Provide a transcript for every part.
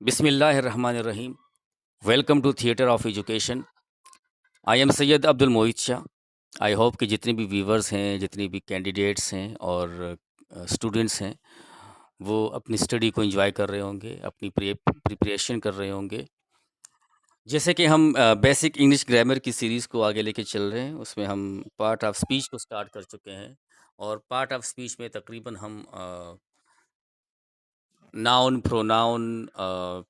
बिस्मिल्लाहिर्रहमानिर्रहीम। Welcome to theatre of education. I am Syed Abdul Mohit Shah. I hope कि जितने भी व्यूवर्स हैं, जितने भी कैंडिडेट्स हैं और स्टूडेंट्स हैं, वो अपनी स्टडी को एंजॉय कर रहे होंगे, अपनी प्रिपरेशन कर रहे होंगे। जैसे कि हम बेसिक इंग्लिश ग्रामर की सीरीज़ को आगे लेके चल रहे हैं, उसमें हम पार्ट ऑफ स्पीच को स्टार्ट कर चुके हैं और पार्ट ऑफ स्पीच में तकरीबन हम नाउन, प्रोनाउन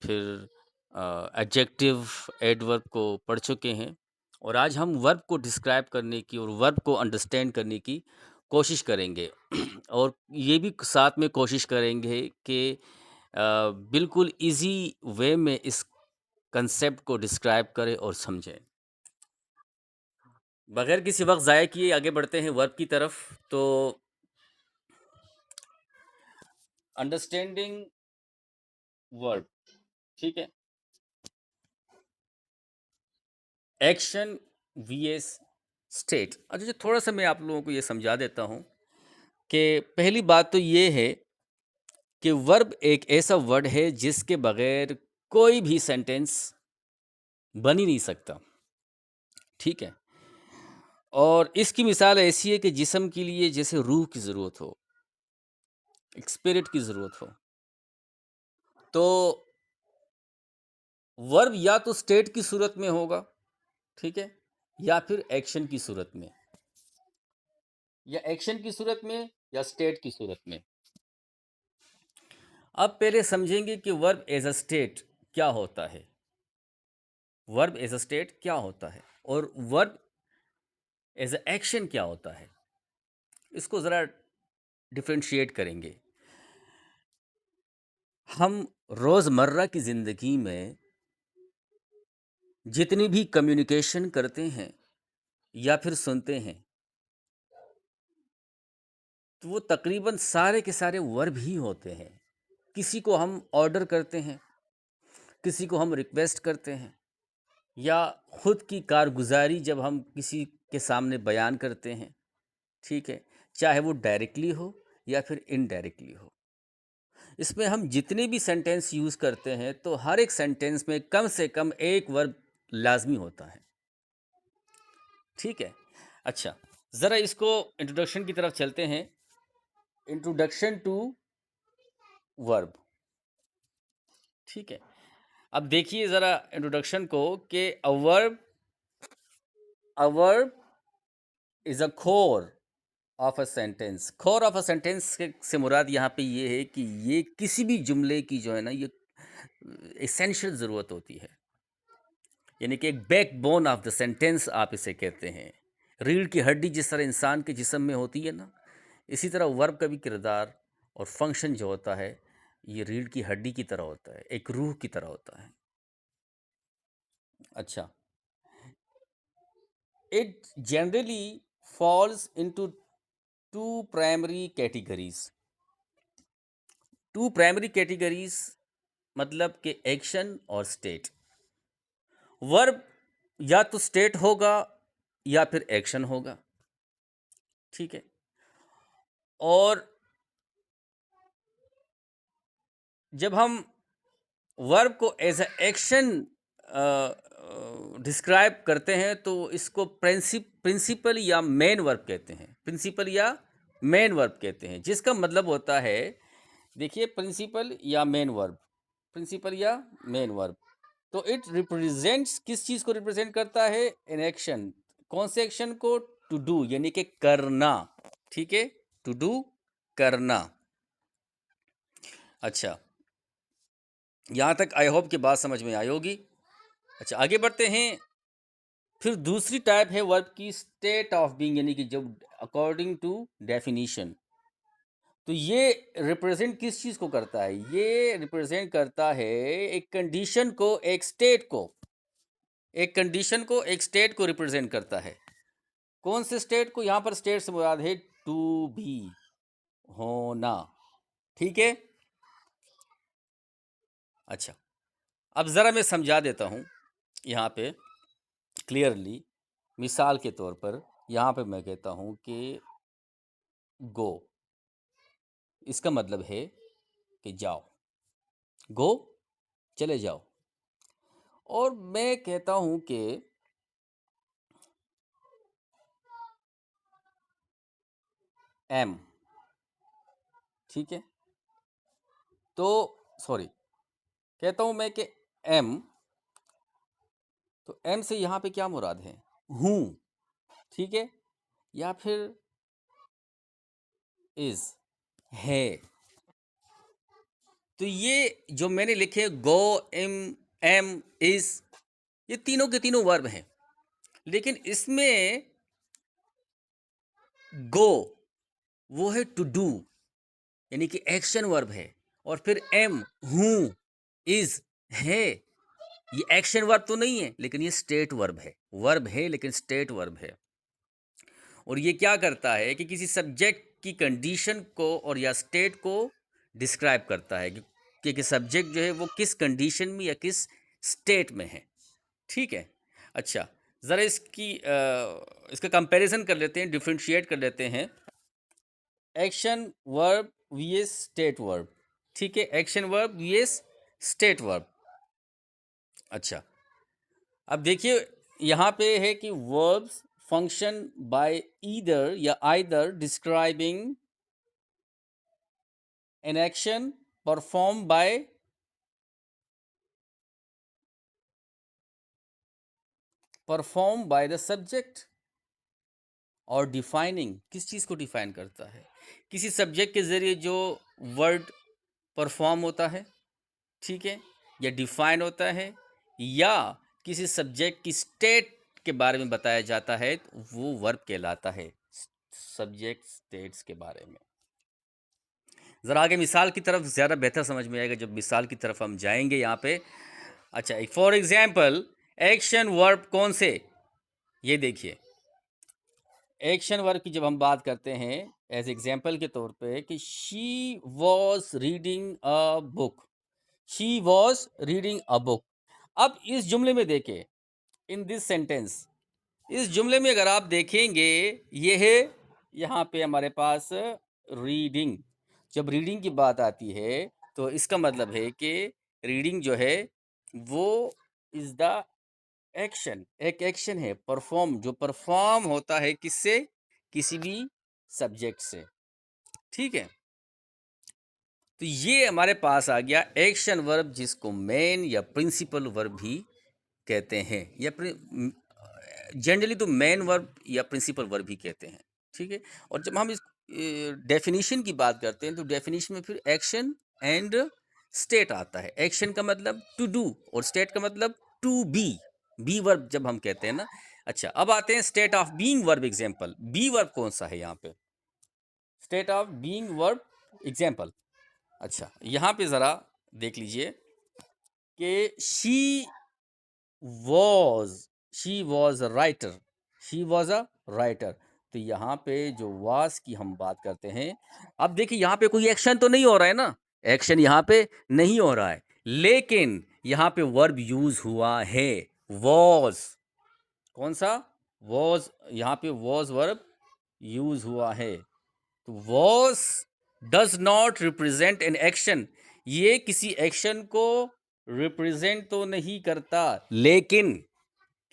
फिर एडजेक्टिव, एडवर्ब को पढ़ चुके हैं और आज हम वर्ब को डिस्क्राइब करने की और वर्ब को अंडरस्टैंड करने की कोशिश करेंगे और ये भी साथ में कोशिश करेंगे कि बिल्कुल इजी वे में इस कंसेप्ट को डिस्क्राइब करें और समझें। बगैर किसी वक्त ज़ाया किए आगे बढ़ते हैं वर्ब की तरफ। तो अंडरस्टैंडिंग वर्ब, ठीक है। Action VS state. अच्छा जी, थोड़ा सा मैं आप लोगों को ये समझा देता हूँ कि पहली बात तो ये है कि वर्ब एक ऐसा वर्ड है जिसके बगैर कोई भी सेंटेंस बन ही नहीं सकता, ठीक है। और इसकी मिसाल ऐसी है कि जिस्म के लिए जैसे रूह की ज़रूरत हो, एक स्पिरिट की ज़रूरत हो, तो वर्ब या तो स्टेट की सूरत में होगा, ठीक है, या फिर एक्शन की सूरत में, या एक्शन की सूरत में या स्टेट की सूरत में। अब पहले समझेंगे कि वर्ब एज अ स्टेट क्या होता है। वर्ब एज अ स्टेट क्या होता है और वर्ब एज अ एक्शन क्या होता है, इसको ज़रा डिफ्रेंशिएट करेंगे। हम रोज़मर्रा की ज़िंदगी में जितनी भी कम्युनिकेशन करते हैं या फिर सुनते हैं, तो वो तकरीबन सारे के सारे वर्ब ही होते हैं। किसी को हम ऑर्डर करते हैं, किसी को हम रिक्वेस्ट करते हैं, या खुद की कारगुजारी जब हम किसी के सामने बयान करते हैं, ठीक है, चाहे वो डायरेक्टली हो या फिर इनडायरेक्टली हो। इसमें हम जितने भी सेंटेंस यूज़ करते हैं तो हर एक सेंटेंस में कम से कम एक वर्ब लाजमी होता है, ठीक है। अच्छा, ज़रा इसको इंट्रोडक्शन की तरफ चलते हैं। इंट्रोडक्शन टू वर्ब, ठीक है। अब देखिए ज़रा इंट्रोडक्शन को कि a verb is a core of a sentence. Core of a sentence से मुराद यहाँ पे ये है कि ये किसी भी जुमले की जो है ना, ये एसेंशियल ज़रूरत होती है, यानी कि एक बैकबोन ऑफ द सेंटेंस आप इसे कहते हैं। रीढ़ की हड्डी जिस तरह इंसान के जिस्म में होती है ना, इसी तरह वर्ब का भी किरदार और फंक्शन जो होता है, ये रीढ़ की हड्डी की तरह होता है, एक रूह की तरह होता है। अच्छा, it generally falls into two primary categories. Two primary categories मतलब कि एक्शन और स्टेट। वर्ब या तो स्टेट होगा या फिर एक्शन होगा, ठीक है। और जब हम वर्ब को एज अ एक्शन डिस्क्राइब करते हैं तो इसको प्रिंसिपल या मेन वर्ब कहते हैं। प्रिंसिपल या मेन वर्ब कहते हैं, जिसका मतलब होता है, देखिए, प्रिंसिपल या मेन वर्ब, प्रिंसिपल या मेन वर्ब। तो इट रिप्रेजेंट्स, किस चीज़ को रिप्रेजेंट करता है? An action. कौन से एक्शन को? टू डू, यानी कि करना, ठीक है, टू डू, करना। अच्छा, यहाँ तक आई होप की बात समझ में आई होगी। अच्छा, आगे बढ़ते हैं। फिर दूसरी टाइप है वर्ब की, स्टेट ऑफ बीइंग, यानी कि जब अकॉर्डिंग टू डेफिनीशन। तो ये रिप्रेजेंट किस चीज़ को करता है? ये रिप्रेजेंट करता है एक कंडीशन को, एक स्टेट को, एक कंडीशन को, एक स्टेट को रिप्रेजेंट करता है। कौन से स्टेट को? यहाँ पर स्टेट से मुराद है टू बी, होना, ठीक है। अच्छा, अब ज़रा मैं समझा देता हूँ यहाँ पे क्लियरली। मिसाल के तौर पर यहाँ पे मैं कहता हूँ कि गो, इसका मतलब है कि जाओ, गो, चले जाओ। और मैं कहता हूं कि एम, ठीक है, तो सॉरी, कहता हूं मैं कि एम, तो एम से यहां पे क्या मुराद है? हूं, ठीक है, या फिर इज, है। तो ये जो मैंने लिखे गो, एम, इज, ये तीनों के तीनों वर्ब हैं, लेकिन इसमें गो वो है टू डू, यानी कि एक्शन वर्ब है, और फिर एम, हूं, इज, है, ये एक्शन वर्ब तो नहीं है, लेकिन ये स्टेट वर्ब है लेकिन स्टेट वर्ब है। और ये क्या करता है कि किसी सब्जेक्ट की कंडीशन को और या स्टेट को डिस्क्राइब करता है कि सब्जेक्ट जो है वो किस कंडीशन में या किस स्टेट में है, ठीक है। अच्छा, ज़रा इसका कंपैरिजन कर लेते हैं, डिफरेंशिएट कर लेते हैं। Action verb VS state verb, ठीक है, action verb VS state verb. अच्छा, अब देखिए यहाँ पे है कि वर्ब्स फंक्शन बाय ईदर या either describing an action perform by the subject, और डिफाइनिंग, किस चीज़ को डिफाइन करता है? किसी सब्जेक्ट के ज़रिए जो वर्ड परफॉर्म होता है, ठीक है, या डिफाइन होता है, या किसी सब्जेक्ट की स्टेट के बारे में बताया जाता है, तो वो वर्ब कहलाता है, सब्जेक्ट स्टेट्स के बारे में। ज़रा आगे मिसाल की तरफ ज़्यादा बेहतर समझ में आएगा जब मिसाल की तरफ हम जाएंगे यहाँ पे। अच्छा, फॉर एग्जाम्पल एक्शन वर्ब कौन से, ये देखिए, एक्शन वर्ब की जब हम बात करते हैं एज एग्जाम्पल के तौर पे कि she was reading a book, she was reading a book. अब इस जुमले में देखें, इन दिस सेंटेंस, इस जुमले में अगर आप देखेंगे, ये है यहाँ पे हमारे पास रीडिंग। जब रीडिंग की बात आती है तो इसका मतलब है कि रीडिंग जो है वो इज द एक्शन, एक एक्शन है, परफॉर्म, जो परफॉर्म होता है किससे? किसी भी सब्जेक्ट से, ठीक है। तो ये हमारे पास आ गया एक्शन वर्ब, जिसको मेन या प्रिंसिपल वर्ब भी कहते हैं, या जनरली तो मेन वर्ब या प्रिंसिपल वर्ब भी कहते हैं, ठीक है। और जब हम इस डेफिनेशन की बात करते हैं तो डेफिनेशन में फिर एक्शन एंड स्टेट आता है। एक्शन का मतलब टू डू और स्टेट का मतलब टू बी वर्ब जब हम कहते हैं ना। अच्छा, अब आते हैं state of being verb example. Be verb कौन सा है यहाँ पे? State of being verb example. अच्छा, यहाँ पे ज़रा देख लीजिए कि was she was a writer, she was a writer. तो यहाँ पे जो वाज की हम बात करते हैं, अब देखिए यहाँ पे कोई एक्शन तो नहीं हो रहा है ना, एक्शन यहाँ पे नहीं हो रहा है, लेकिन यहाँ पे वर्ब यूज हुआ है, वॉज। कौन सा? वॉज, यहाँ पे वॉज वर्ब यूज हुआ है। तो was does not represent an action, ये किसी एक्शन को रिप्रेजेंट तो नहीं करता, लेकिन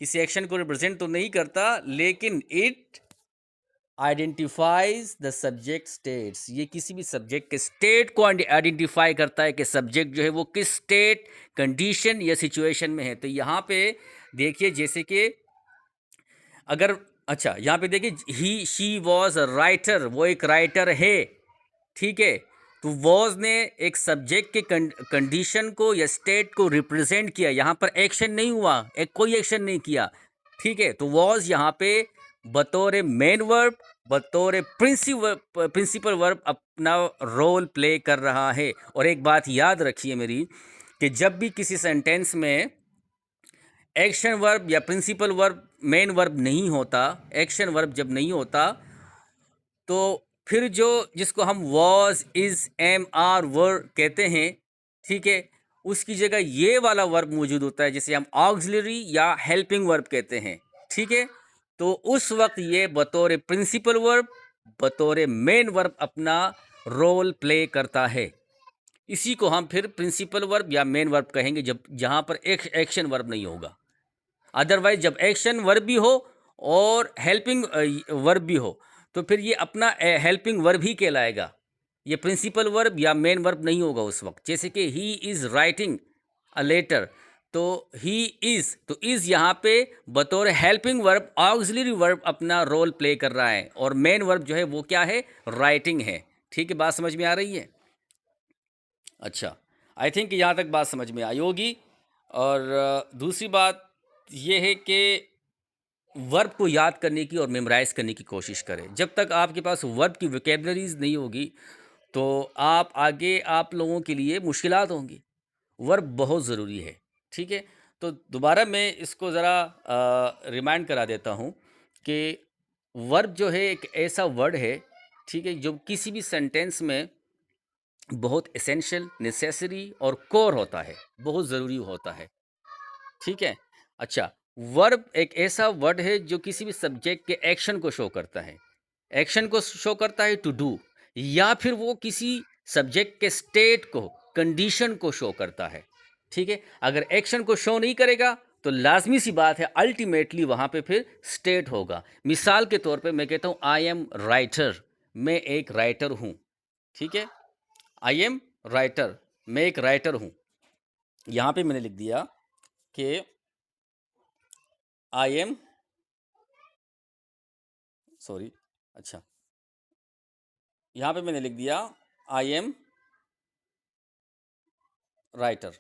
किसी एक्शन को रिप्रेजेंट तो नहीं करता, लेकिन it identifies the subject states, ये किसी भी सब्जेक्ट के स्टेट को आइडेंटिफाई करता है कि सब्जेक्ट जो है वो किस स्टेट, कंडीशन या सिचुएशन में है। तो यहाँ पे देखिए, जैसे कि अगर, अच्छा यहाँ पे देखिए, ही शी वॉज अ राइटर, वो एक राइटर है, ठीक है। तो वॉज ने एक सब्जेक्ट के कंडीशन को या स्टेट को रिप्रेजेंट किया, यहाँ पर एक्शन नहीं हुआ, कोई एक्शन नहीं किया, ठीक है। तो वॉज यहाँ पे बतौर मेन वर्ब, बतौर प्रिंसिपल वर्ब अपना रोल प्ले कर रहा है। और एक बात याद रखिए मेरी, कि जब भी किसी सेंटेंस में एक्शन वर्ब या प्रिंसिपल वर्ब, मेन वर्ब नहीं होता, एक्शन वर्ब जब नहीं होता, तो फिर जिसको हम was, is, am, are verb कहते हैं, ठीक है, उसकी जगह ये वाला वर्ब मौजूद होता है, जिसे हम ऑक्सिलरी या हेल्पिंग वर्ब कहते हैं, ठीक है। तो उस वक्त ये बतौर प्रिंसिपल वर्ब, बतौर मेन वर्ब अपना रोल प्ले करता है। इसी को हम फिर प्रिंसिपल वर्ब या मेन वर्ब कहेंगे, जब जहाँ पर एक एक्शन वर्ब नहीं होगा। अदरवाइज जब एक्शन वर्ब भी हो और हेल्पिंग वर्ब भी हो तो फिर ये अपना हेल्पिंग वर्ब ही कहलाएगा, ये प्रिंसिपल वर्ब या मेन वर्ब नहीं होगा उस वक्त। जैसे कि he is writing a letter, तो ही इज़, तो इज़ यहाँ पे बतौर हेल्पिंग वर्ब, ऑक्सिलरी वर्ब अपना रोल प्ले कर रहा है, और मेन वर्ब जो है वो क्या है, राइटिंग है। ठीक है, बात समझ में आ रही है? अच्छा, आई थिंक यहाँ तक बात समझ में आई होगी। और दूसरी बात ये है कि वर्ब को याद करने की और मेमोराइज़ करने की कोशिश करें। जब तक आपके पास वर्ब की वोकैबुलरीज़ नहीं होगी तो आप आगे, आप लोगों के लिए मुश्किलात होंगी। वर्ब बहुत ज़रूरी है, ठीक है? तो दोबारा मैं इसको ज़रा रिमाइंड करा देता हूँ कि वर्ब जो है एक ऐसा वर्ड है, ठीक है, जो किसी भी सेंटेंस में बहुत एसेंशियल, नेसेसरी और कोर होता है, बहुत ज़रूरी होता है, ठीक है? अच्छा, वर्ब एक ऐसा वर्ड है जो किसी भी सब्जेक्ट के एक्शन को शो करता है। एक्शन को शो करता है टू डू, या फिर वो किसी सब्जेक्ट के स्टेट को, कंडीशन को शो करता है, ठीक है? अगर एक्शन को शो नहीं करेगा तो लाजमी सी बात है अल्टीमेटली वहाँ पे फिर स्टेट होगा। मिसाल के तौर पे मैं कहता हूँ आई एम राइटर, मैं एक राइटर हूँ, ठीक है? आई एम राइटर, मैं एक राइटर हूँ। यहाँ पे मैंने लिख दिया कि आई एम, सॉरी, अच्छा, यहाँ पे मैंने लिख दिया आई एम राइटर,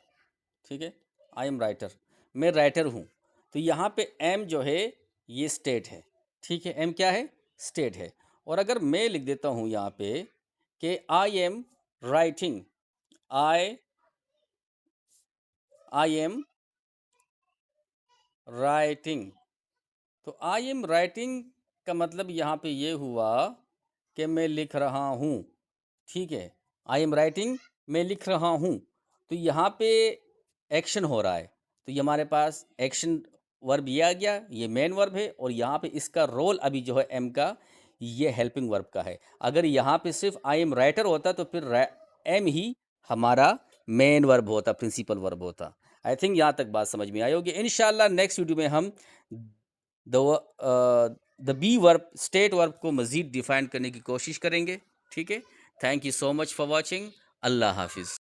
ठीक है? आई एम राइटर, मैं राइटर हूँ। तो यहाँ पे एम जो है ये स्टेट है, ठीक है? एम क्या है? स्टेट है। और अगर मैं लिख देता हूँ यहाँ पे कि I am writing, I I am writing, तो आई एम राइटिंग का मतलब यहाँ पे ये हुआ कि मैं लिख रहा हूँ, ठीक है? आई एम राइटिंग, मैं लिख रहा हूँ। तो यहाँ पे एक्शन हो रहा है, तो ये हमारे पास एक्शन वर्ब ये आ गया, ये मेन वर्ब है, और यहाँ पे इसका रोल अभी जो है एम का, ये हेल्पिंग वर्ब का है। अगर यहाँ पे सिर्फ आई एम राइटर होता तो फिर एम ही हमारा मेन वर्ब होता, प्रिंसिपल वर्ब होता। आई थिंक यहाँ तक बात समझ में आई होगी। इंशाल्लाह नेक्स्ट वीडियो में हम the be verb, state verb को मज़ीद डिफ़ाइन करने की कोशिश करेंगे, ठीक है? Thank you so much for watching. अल्लाह हाफिज़।